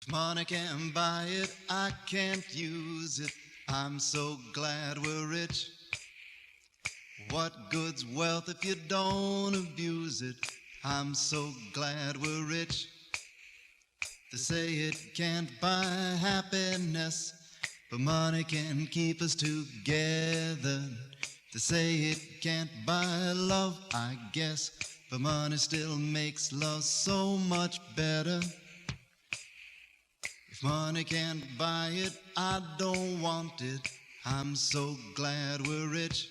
If money can't buy it, I can't use it. I'm so glad we're rich. What good's wealth if you don't abuse it? I'm so glad we're rich. They say it can't buy happiness, but money can keep us together. They say it can't buy love, I guess, but money still makes love so much better. If money can't buy it, I don't want it. I'm so glad we're rich.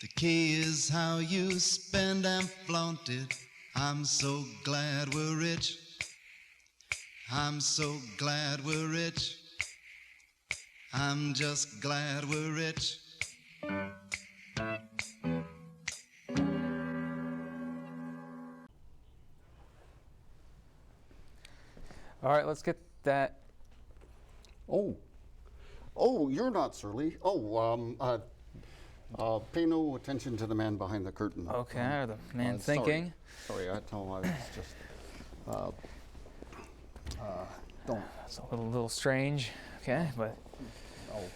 The key is how you spend and flaunt it. I'm so glad we're rich. I'm so glad we're rich. I'm just glad we're rich. All right, let's get that. Oh, you're not surly. Pay no attention to the man behind the curtain. Okay, the man thinking. Sorry, I was just, don't. It's a little strange. Okay, but. Oh.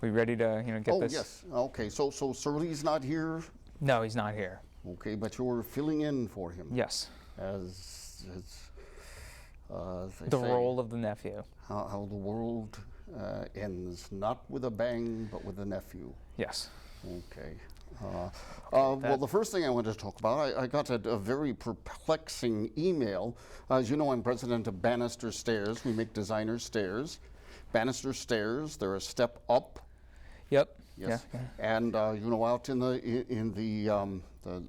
We ready to, get this? Oh, yes. Okay, so Surly's not here? No, he's not here. Okay, but you're filling in for him. Yes. As they The say, role of the nephew. how the world ends, not with a bang, but with a nephew. Yes. Okay. Well, the first thing I wanted to talk about, I got a very perplexing email. As you know, I'm president of Bannister Stairs. We make designer stairs. Bannister Stairs, they're a step up. Yep. Yes. Yeah. And out in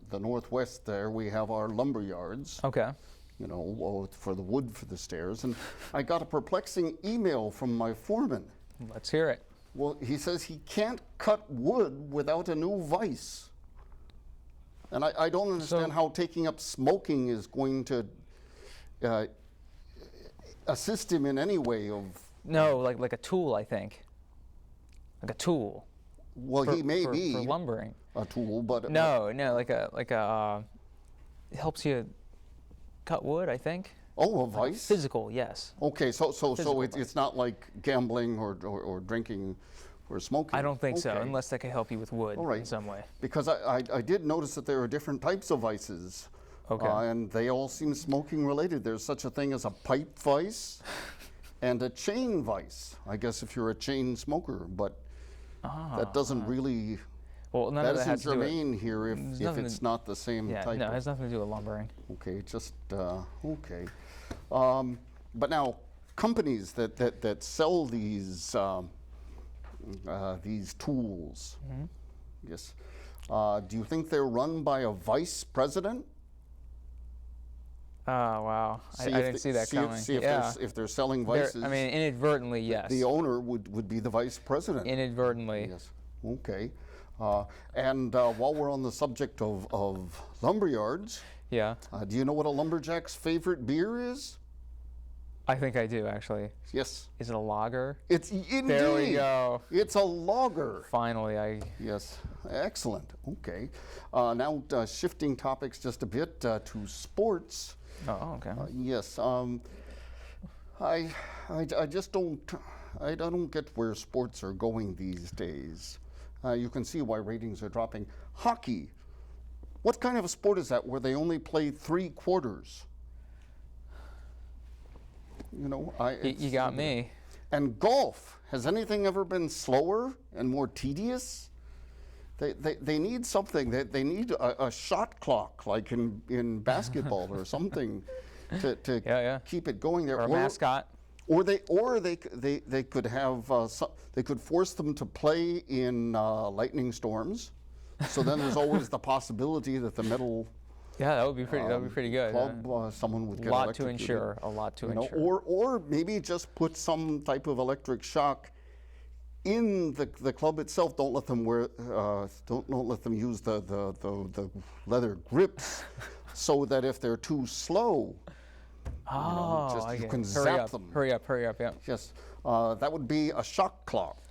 the northwest there, we have our lumber yards. Okay. For the wood for the stairs. And I got a perplexing email from my foreman. Let's hear it. Well, he says he can't cut wood without a new vise. And I don't understand how taking up smoking is going to assist him in any way of... No, like a tool, I think. Like a tool. Well, he may be for lumbering. a tool, but... No, like a it helps you cut wood, I think. Oh, a vice? Physical, yes. Okay, so Physical it's not like gambling or drinking or smoking. I don't think so, Okay. unless that can help you with wood in some way. Because I did notice that there are different types of vices. Okay. And they all seem smoking related. There's such a thing as a pipe vice and a chain vice. I guess if you're a chain smoker, but that doesn't really... Well, none that of that has isn't to do germane here if it's not the same type. No, it has nothing to do with lumbering. Okay, just okay. But now, companies that sell these tools, yes. Do you think they're run by a vice president? Oh, wow. I didn't see that coming. See if they're selling vices. I mean, inadvertently, yes. The owner would be the vice president. Inadvertently. Yes. Okay. And while we're on the subject of lumberyards, yeah. Do you know what a lumberjack's favorite beer is? I think I do, actually. Yes. Is it a lager? It's indeed. There we go. It's a lager. Finally, Yes. Excellent. Okay. Now shifting topics just a bit to sports. Oh, okay. Yes. I just don't. I don't get where sports are going these days. You can see why ratings are dropping. Hockey. What kind of a sport is that where they only play 3 quarters? You got me. And golf. Has anything ever been slower and more tedious? They need something. They need a shot clock, like in basketball or something, to keep it going there. Or a mascot. Or they could have they could force them to play in lightning storms. So then there's always the possibility that the metal that would be pretty good. club someone would get a lot electrocuted. to ensure. A lot to ensure. Or maybe just put some type of electric shock in the club itself. Don't let them wear. Don't let them use the leather grips, so that if they're too slow. You can zap them. Hurry up, yeah. Yes, that would be a shock clock.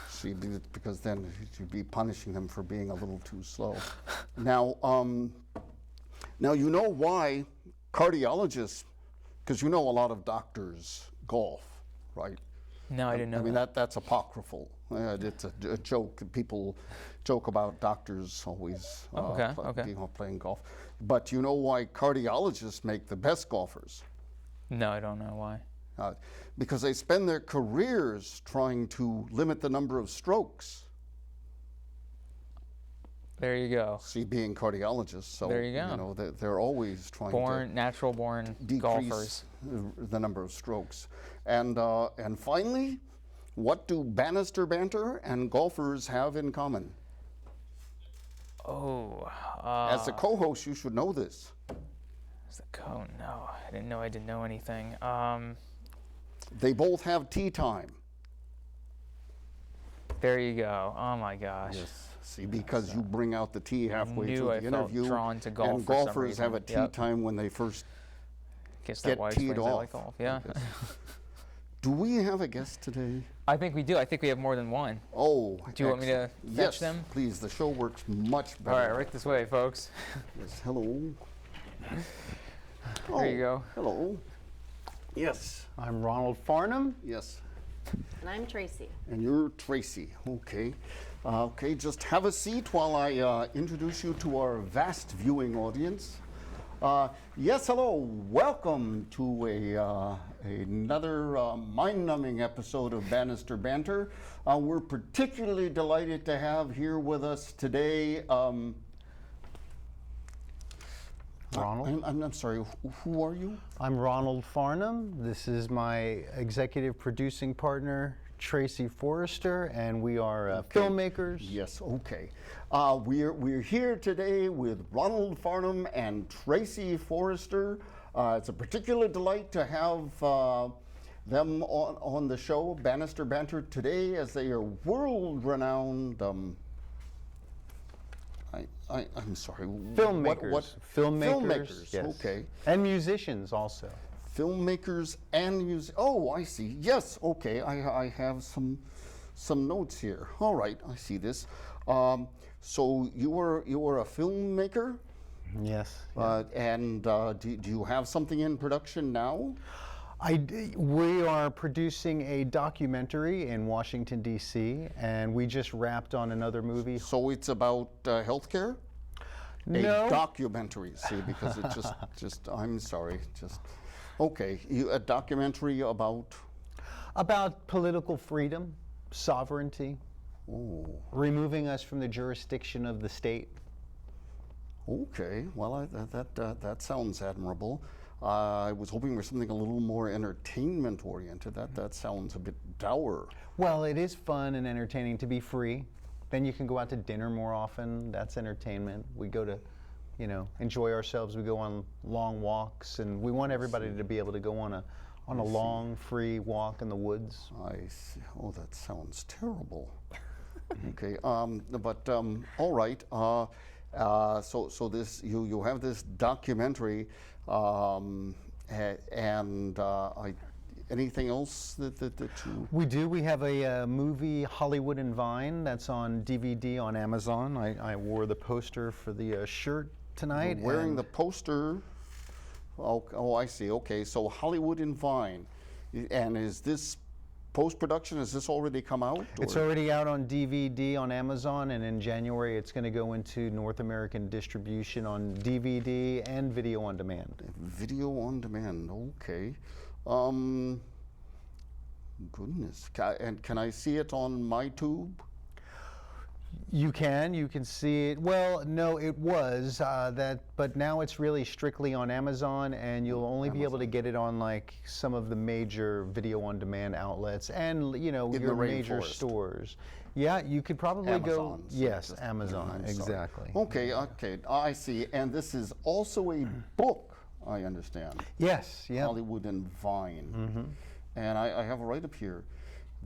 See, because then you'd be punishing them for being a little too slow. Now, Now, you know why cardiologists, because you know a lot of doctors golf, right? No, I didn't know I mean, that. that's apocryphal. It's a joke. People joke about doctors always playing golf. But you know why cardiologists make the best golfers? No, I don't know why. Because they spend their careers trying to limit the number of strokes. There you go. See, being cardiologists, so There you go. know they're always trying to Natural born decrease golfers. the number of strokes. And finally, what do Bannister Banter and golfers have in common? Oh. As a co-host, you should know this. As a no, I didn't know anything. They both have tea time. There you go. Oh my gosh. Yes. See, because you bring out the tea halfway through the interview, felt drawn to golf and for some golfers reason. have a tea time when they first Guess get that why teed explains I off. like golf. Yeah. Yes. Do we have a guest today? I think we do. I think we have more than one. Oh, Do you want me to fetch yes, them? please. The show works much better. All right, right this way, folks. Yes, hello. There you go. Hello. Yes, I'm Ronald Farnham. yes. And I'm Tracy. And you're Tracy. Okay. Okay, just have a seat while I introduce you to our vast viewing audience. Yes, hello. Welcome to another mind-numbing episode of Bannister Banter. We're particularly delighted to have here with us today. Ronald. I'm sorry. Who are you? I'm Ronald Farnham. This is my executive producing partner, Tracy Forrester, and we are filmmakers. Yes. Okay. We're here today with Ronald Farnham and Tracy Forrester. It's a particular delight to have them on the show, Bannister Banter, today, as they are world-renowned. I'm sorry. Filmmakers. Filmmakers. Yes. Okay. And musicians also. Filmmakers and music. Oh, I see. Yes. Okay. I have some notes here. All right. I see this. So you were a filmmaker, Yes. and do you have something in production now? We are producing a documentary in Washington, D.C., and we just wrapped on another movie. So it's about healthcare. No. A documentary. See, because it just I'm sorry. Just okay. A documentary about. About political freedom, sovereignty, Oh. removing us from the jurisdiction of the state. Okay, well, that sounds admirable. I was hoping for something a little more entertainment oriented. That sounds a bit dour. Well, it is fun and entertaining to be free. Then you can go out to dinner more often. That's entertainment. We go to, enjoy ourselves. We go on long walks, and we want everybody to be able to go on a long, free walk in the woods. I see. Oh, that sounds terrible. Okay, but all right. So this you have this documentary, and anything else that you? We do. We have a movie, Hollywood and Vine, that's on DVD on Amazon. I wore the poster for the shirt tonight. You're wearing the poster. Oh, I see. Okay, so Hollywood and Vine, and is this post-production? Has this already come out? It's already out on DVD on Amazon, and in January it's going to go into North American distribution on DVD and video on demand. Video on demand. Okay. Goodness. And can I see it on my tube? You can see it. Well, no, it was but now it's really strictly on Amazon, and you'll only be able to get it on like some of the major video on demand outlets and your major stores. Yeah, you could probably go. Yes, Amazon, exactly. Okay, I see. And this is also a book, I understand. Yes, yeah. Hollywood and Vine. And I have it right up here.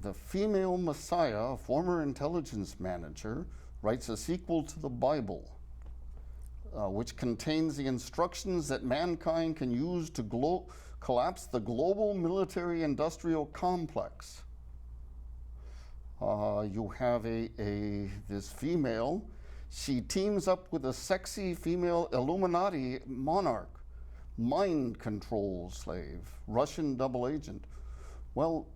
The Female Messiah, a former intelligence manager, writes a sequel to the Bible, which contains the instructions that mankind can use to collapse the global military-industrial complex. You have this female She teams up with a sexy female Illuminati monarch, mind control slave, Russian double agent. Well,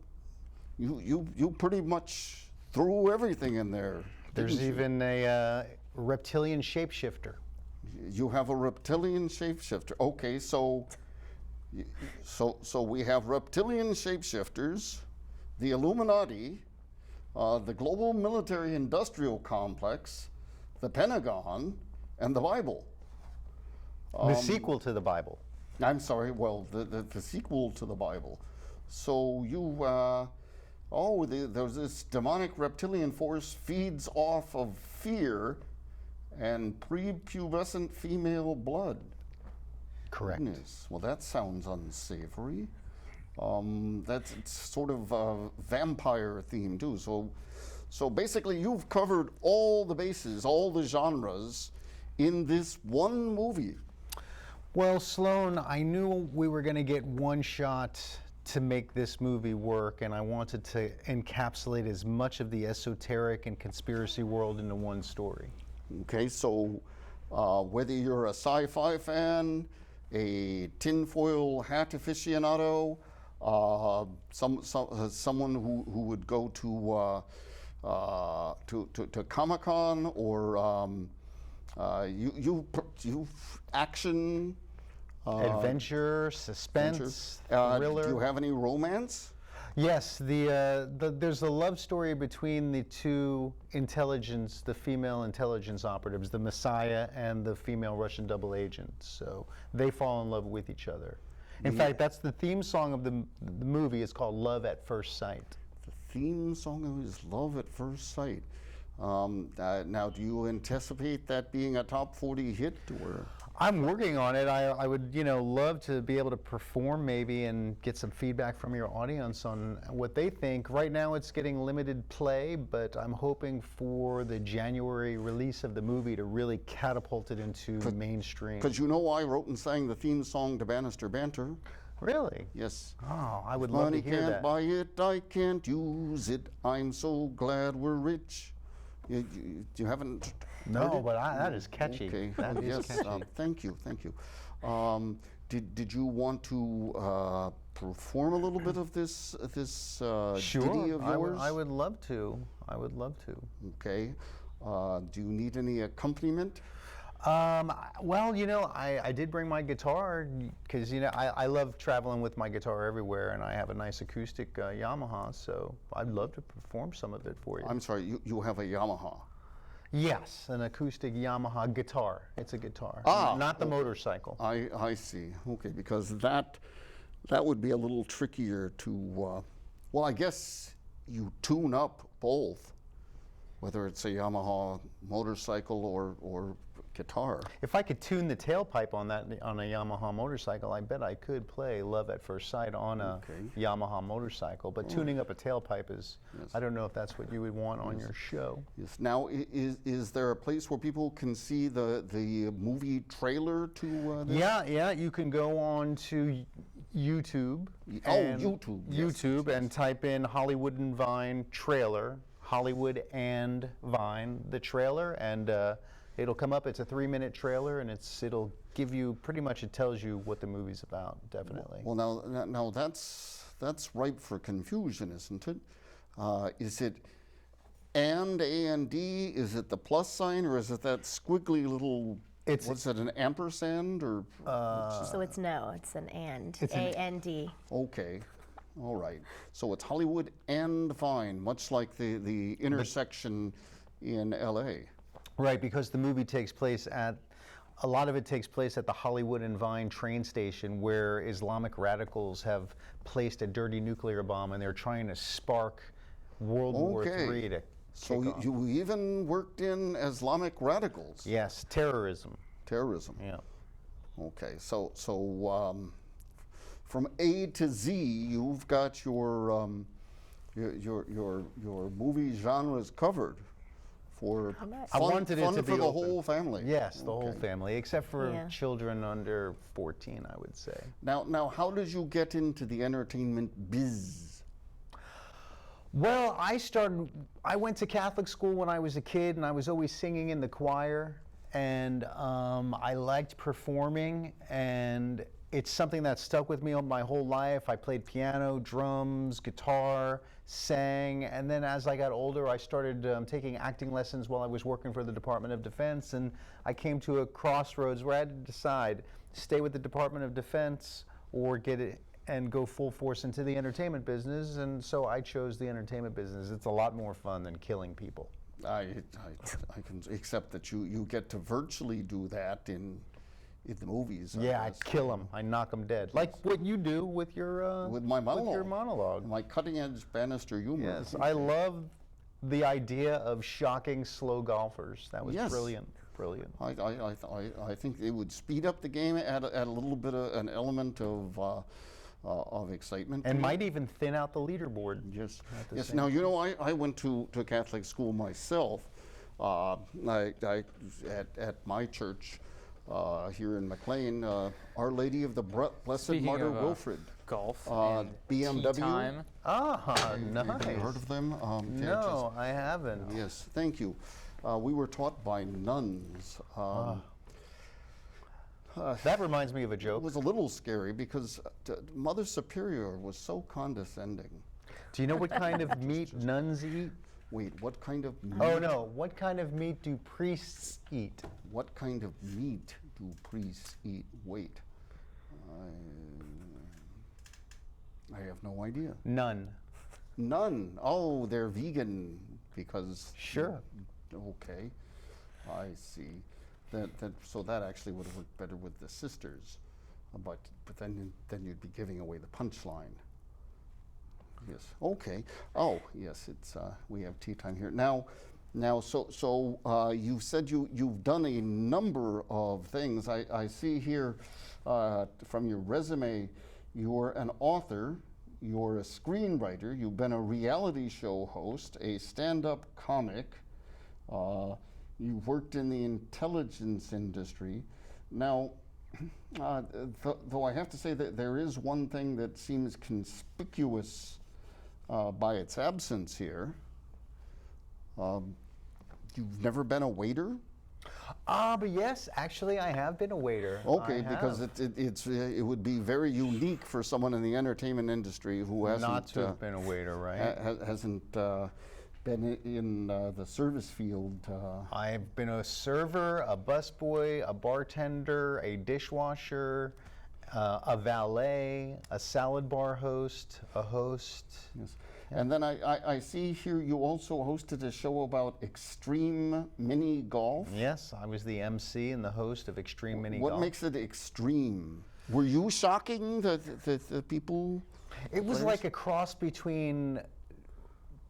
you pretty much threw everything in there. There's didn't you? even a reptilian shapeshifter. You have a reptilian shapeshifter. Okay, so we have reptilian shapeshifters, the Illuminati, the global military industrial complex, the Pentagon, and the Bible. The sequel to the Bible. I'm sorry, well, the sequel to the Bible. So there's this demonic reptilian force feeds off of fear and prepubescent female blood. Correct. Goodness. Well, that sounds unsavory. It's sort of a vampire theme too. So basically, you've covered all the bases, all the genres, in this one movie. Well, Sloan, I knew we were going to get one shot to make this movie work, and I wanted to encapsulate as much of the esoteric and conspiracy world into one story. Okay, so whether you're a sci-fi fan, a tinfoil hat aficionado, someone who would go to Comic-Con, or you action, Adventure, suspense, thriller. Do you have any romance? Yes, there's a love story between the two intelligence, the female intelligence operatives, the Messiah and the female Russian double agent. So they fall in love with each other. In fact, that's the theme song of the movie. It's called Love at First Sight. The theme song is Love at First Sight. Now, do you anticipate that being a top 40 hit, or? I'm working on it. I would, love to be able to perform maybe and get some feedback from your audience on what they think. Right now it's getting limited play, but I'm hoping for the January release of the movie to really catapult it into mainstream. Because I wrote and sang the theme song to Bannister Banter. Really? Yes. Oh, I would love to hear Money that. can't buy it, I can't use it. I'm so glad we're rich. You haven't No, heard it? but that is catchy. Okay. That is Yes. catchy. Thank you. Did you want to perform a little bit of this ditty of yours? I would love to. I would love to. Okay. Do you need any accompaniment? Well, I did bring my guitar because, I love traveling with my guitar everywhere, and I have a nice acoustic Yamaha, so I'd love to perform some of it for you. I'm sorry, you have a Yamaha. Yes, an acoustic Yamaha guitar. It's a guitar, Ah, not the motorcycle. I see. Okay, because that would be a little trickier to, well, I guess you tune up both, whether it's a Yamaha motorcycle or guitar. If I could tune the tailpipe on a Yamaha motorcycle, I bet I could play Love at First Sight on a Yamaha motorcycle. But tuning up a tailpipe is, I don't know if that's what you would want on your show. Yes. Now, is there a place where people can see the movie trailer to this? Yeah, you can go on to YouTube. YouTube. Yes, YouTube, and type in Hollywood and Vine trailer, Hollywood and Vine, the trailer, and it'll come up. It's a 3-minute trailer, and it'll give you pretty much. It tells you what the movie's about. Definitely. Well, now that's ripe for confusion, isn't it? Is it and A and D? Is it the plus sign, or is it that squiggly little? What's it, an ampersand, or? So it's it's an and. It's an A-N-D. Okay, all right. So it's Hollywood and Vine, much like the intersection in L.A. Right, because the movie takes place a lot of it takes place at the Hollywood and Vine train station, where Islamic radicals have placed a dirty nuclear bomb, and they're trying to spark World War III to So kick off. you even worked in Islamic radicals. Yes, terrorism. Terrorism. Yeah. Okay, so from A to Z, you've got your movie genres covered for I wanted it fun to for be the open. whole family. Yes, the whole Okay. family, except for Yeah. children under 14, I would say. Now, how did you get into the entertainment biz? Well, I went to Catholic school when I was a kid, and I was always singing in the choir, and I liked performing, and it's something that stuck with me all my whole life. I played piano, drums, guitar, sang, and then as I got older, I started taking acting lessons while I was working for the Department of Defense, and I came to a crossroads where I had to decide, stay with the Department of Defense or get it and go full force into the entertainment business, and so I chose the entertainment business. It's a lot more fun than killing people. I can accept that you get to virtually do that in the movies. Yeah, I guess. kill them. I knock them dead. Like what you do with your with my monologue. With your monologue. My cutting-edge Bannister humor. Yes, I love the idea of shocking slow golfers. That was Yes. brilliant. Brilliant. I think it would speed up the game, add a little bit of an element of excitement. And to might it. even thin out the leaderboard. Yes. at the Yes. same Now you know I went to Catholic school myself. At my church here in McLean, Our Lady of the Blessed Speaking Martyr of, Wilfred. Golf and BMW. tea time. Ah, nice. Have you heard of them? No, I haven't. Yes, thank you. We were taught by nuns. That reminds me of a It joke. was a little scary because Mother Superior was so condescending. Do you know what kind of meat nuns eat? Wait, what kind of meat? Oh no, what kind of meat do priests eat? What kind of meat do priests eat? Wait, I have no idea. None. None. Oh, they're vegan because. Sure. Okay, I see. So that actually would have worked better with the sisters, but then you'd be giving away the punchline. Yes. Okay. Oh, yes. It's we have tea time here now. So you said you've done a number of things. I see here from your resume, you're an author, you're a screenwriter, you've been a reality show host, a stand-up comic. You've worked in the intelligence industry. Now, though I have to say that there is one thing that seems conspicuous by its absence here. You've never been a waiter? But yes, actually I have been a waiter. Okay, I because have. it would be very unique for someone in the entertainment industry who hasn't Not to have been a waiter, right? hasn't been in the service field. I've been a server, a busboy, a bartender, a dishwasher, a valet, a salad bar host, a host. Yes. And then I see here you also hosted a show about extreme mini golf. Yes, I was the MC and the host of Extreme Mini Golf. What makes it extreme? Were you shocking the people? It was players? like a cross between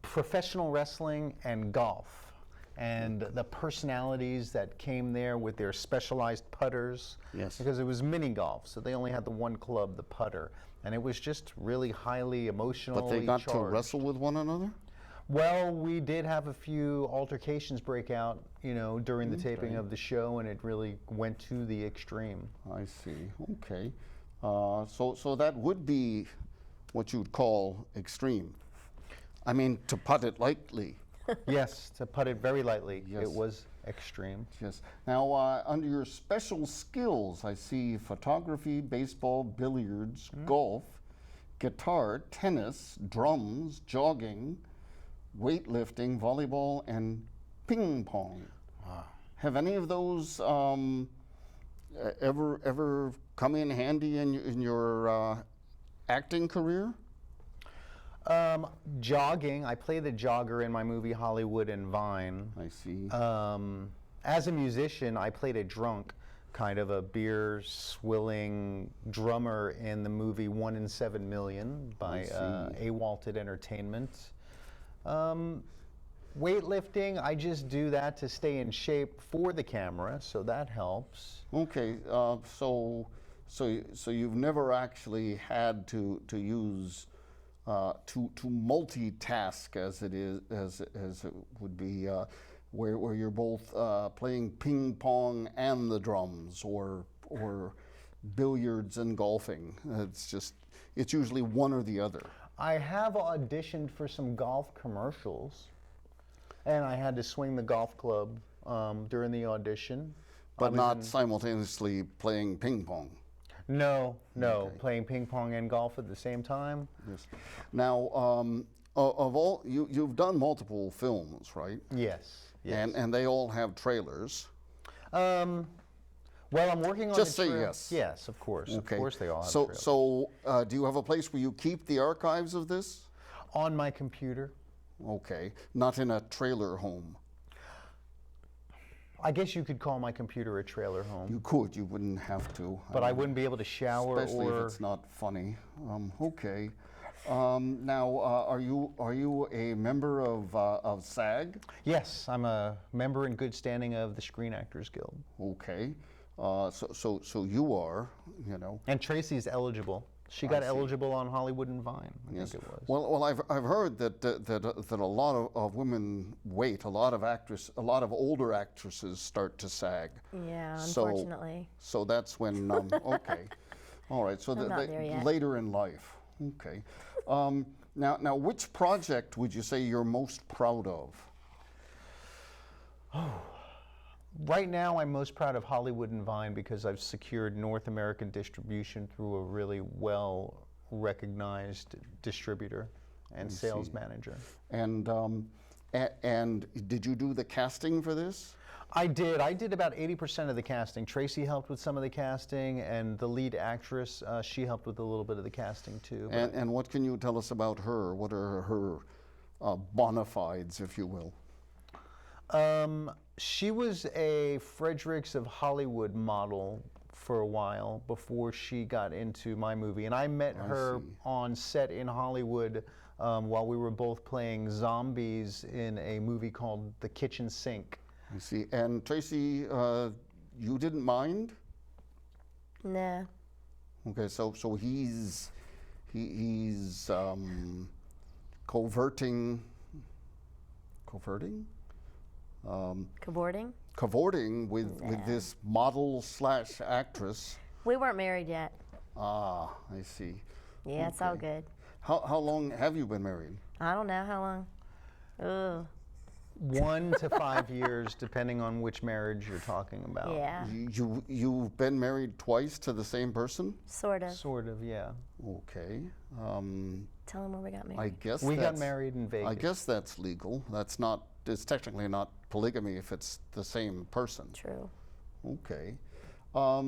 professional wrestling and golf, and the personalities that came there with their specialized putters. Yes. Because it was mini golf, so they only had the one club, the putter, and it was just really highly emotionally But they got charged. to wrestle with one another? Well, we did have a few altercations break out, during the taping of the show, and it really went to the extreme. I see. Okay. So that would be what you'd call extreme. I mean, to put it lightly. Yes, to put it very lightly, Yes. it was extreme. Yes. Now, under your special skills, I see photography, baseball, billiards, golf, guitar, tennis, drums, jogging, weightlifting, volleyball, and ping pong. Wow. Have any of those ever come in handy in your acting career? Jogging, I play the jogger in my movie Hollywood and Vine. I see. As a musician, I played a drunk, kind of a beer swilling drummer in the movie 1 in 7 Million by A-Walted Entertainment. Weightlifting, I just do that to stay in shape for the camera, so that helps. Okay, so you've never actually had to use to multitask as it is as it would be where you're both playing ping pong and the drums or billiards and golfing. It's usually one or the other. I have auditioned for some golf commercials, and I had to swing the golf club during the audition. But not simultaneously playing ping pong. No, playing ping pong and golf at the same time. Yes. Now, of all you've done multiple films, right? Yes. Yes. And they all have trailers. Well, I'm working on. Just say yes. Yes, of course. Okay. Of course, they all have So, trailers. so do you have a place where you keep the archives of this? On my computer. Okay, not in a trailer home. I guess you could call my computer a trailer home. You could. You wouldn't have to. But I wouldn't be able to shower especially or. if it's not funny. Okay. Now, are you a member of SAG? Yes, I'm a member in good standing of the Screen Actors Guild. Okay. So you are, you know. And Tracy's eligible. She got eligible on Hollywood and Vine, I think it was. Well, I've heard that a lot of women wait. A lot of older actresses start to SAG. Yeah, So- unfortunately. So that's when. Okay. All right. So I'm not there yet. later in life. Okay. Now, which project would you say you're most proud of? Right now, I'm most proud of Hollywood and Vine because I've secured North American distribution through a really well-recognized distributor and sales manager. And did you do the casting for this? I did. I did about 80% of the casting. Tracy helped with some of the casting, and the lead actress, she helped with a little bit of the casting too. And what can you tell us about her? What are her bona fides, if you will? She was a Fredericks of Hollywood model for a while before she got into my movie. And I met her on set in Hollywood while we were both playing zombies in a movie called The Kitchen Sink. I see. And Tracy, you didn't mind? Nah. Okay, so he's coverting? Cavorting? with this model / actress. We weren't married yet. Ah, I see. Yeah, it's all good. How long have you been married? I don't know how long. Ugh. 1 to 5 years, depending on which marriage you're talking about. Yeah, You've been married twice to the same person? sort of. Sort of, yeah. Okay. Tell him where we got I married. guess We got that's- married in Vegas. I guess that's legal. That's not. It's technically not polygamy if it's the same person. True. Okay. Are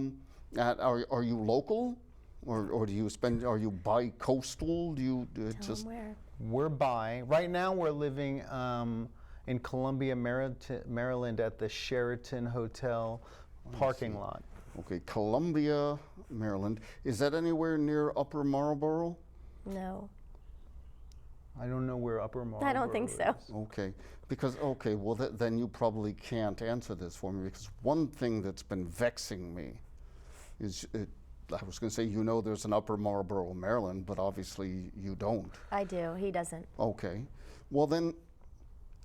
you local, or do you spend? Are you bi-coastal? Do you Tell him where. We're by. Right now, we're living in Columbia, Maryland at the Sheraton Hotel parking lot. Okay, Columbia, Maryland. Is that anywhere near Upper Marlboro? No. I don't know where Upper Marlboro I don't think so. is. Okay, because well then you probably can't answer this for me, because one thing that's been vexing me is I was going to say, there's an Upper Marlboro, Maryland, but obviously you don't. I do. He doesn't. Okay, well then,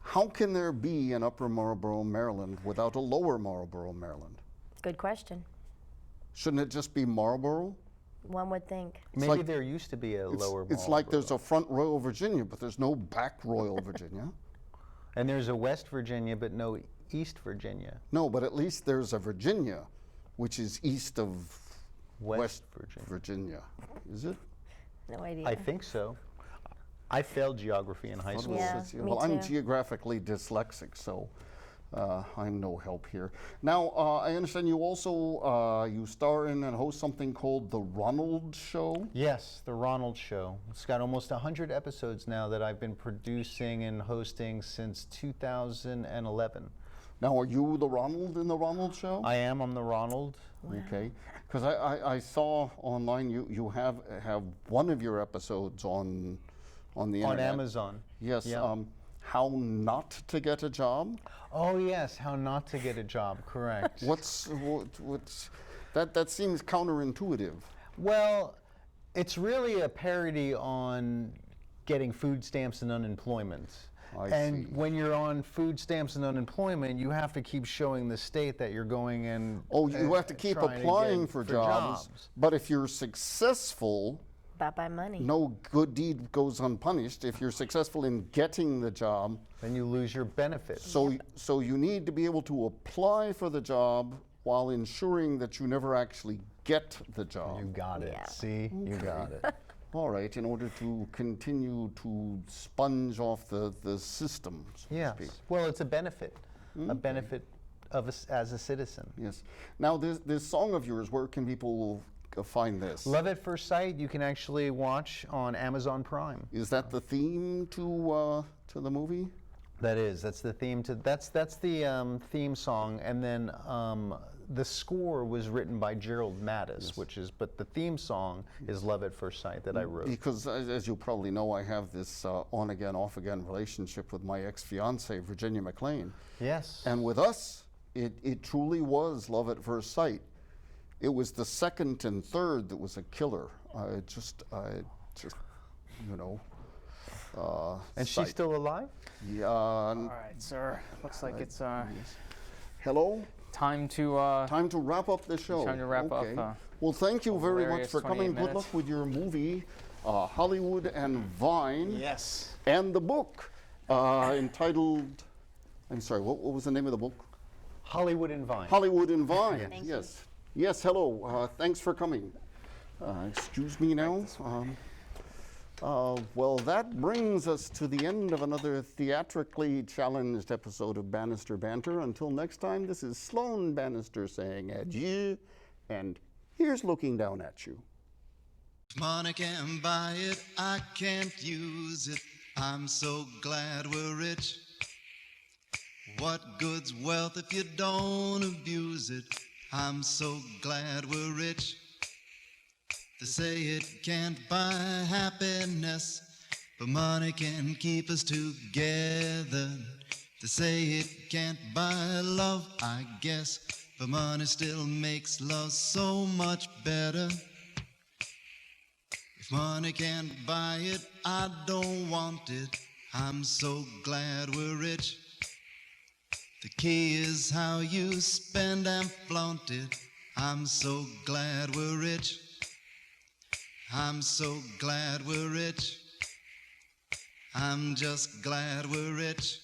how can there be an Upper Marlboro, Maryland without a Lower Marlboro, Maryland? Good question. Shouldn't it just be Marlboro? One would think. Maybe like- there used to be a Lower Marlboro. It's like there's a front Royal Virginia, but there's no back Royal Virginia. And there's a West Virginia, but no East Virginia. No, but at least there's a Virginia, which is east of West Virginia. Is it? No idea. I think so. I failed geography in high school. Yeah, me Well, I'm too. geographically dyslexic, so I'm no help here. Now, I understand you also you star in and host something called The Ronald Show. Yes, The Ronald Show. It's got almost 100 episodes now that I've been producing and hosting since 2011. Now, are you the Ronald in The Ronald Show? I'm the Ronald. Okay, because I saw online you have one of your episodes on the On internet. Amazon. Yes. Yeah. How not to get a job. Oh yes, how not to get a job, correct. What's that seems counterintuitive. Well, it's really a parody on getting food stamps and unemployment. I And see. when you're on food stamps and unemployment, you have to keep showing the state that you're going and Oh, you have to keep trying to applying get for jobs. But if you're successful, about by money. no good deed goes unpunished. If you're successful in getting the job, Then you lose your benefits. so you need to be able to apply for the job while ensuring that you never actually get the job. You got it. Yeah. See? You got it. All right, in order to continue to sponge off the system, so to Yes. speak. Well, it's a benefit. A benefit of us as a citizen. Yes. Now, this song of yours, where can people find this? Love at First Sight, you can actually watch on Amazon Prime. Is that the theme to the movie? That's the theme to that's the theme song, and then the score was written by Gerald Mattis, but the theme song is Love at First Sight that I wrote. Because, as you probably know, I have this on-again, off-again relationship with my ex-fiancée, Virginia McLean. Yes. And with us, it truly was love at first sight. It was the second and third that was a killer. Just, you know. And she's still alive? Yeah. All right, sir. Looks like it's Hello? time to Time to wrap up the show. Time to wrap up, Okay. Well, thank you very much hilarious for 28 coming. Good minutes. luck with your movie, Hollywood and Vine. Yes. And the book entitled, I'm sorry, what was the name of the book? Hollywood and Vine. Hollywood and Vine. Thank you. Yes. Yes, hello. Thanks for coming. Excuse me now. Well, that brings us to the end of another theatrically challenged episode of Bannister Banter. Until next time, this is Sloan Bannister saying adieu, and here's looking down at you. If money can't buy it, I can't use it. I'm so glad we're rich. What good's wealth if you don't abuse it? I'm so glad we're rich. They say it can't buy happiness, but money can keep us together. They say it can't buy love, I guess, but money still makes love so much better. If money can't buy it, I don't want it. I'm so glad we're rich. The key is how you spend and flaunt it. I'm so glad we're rich. I'm so glad we're rich. I'm just glad we're rich.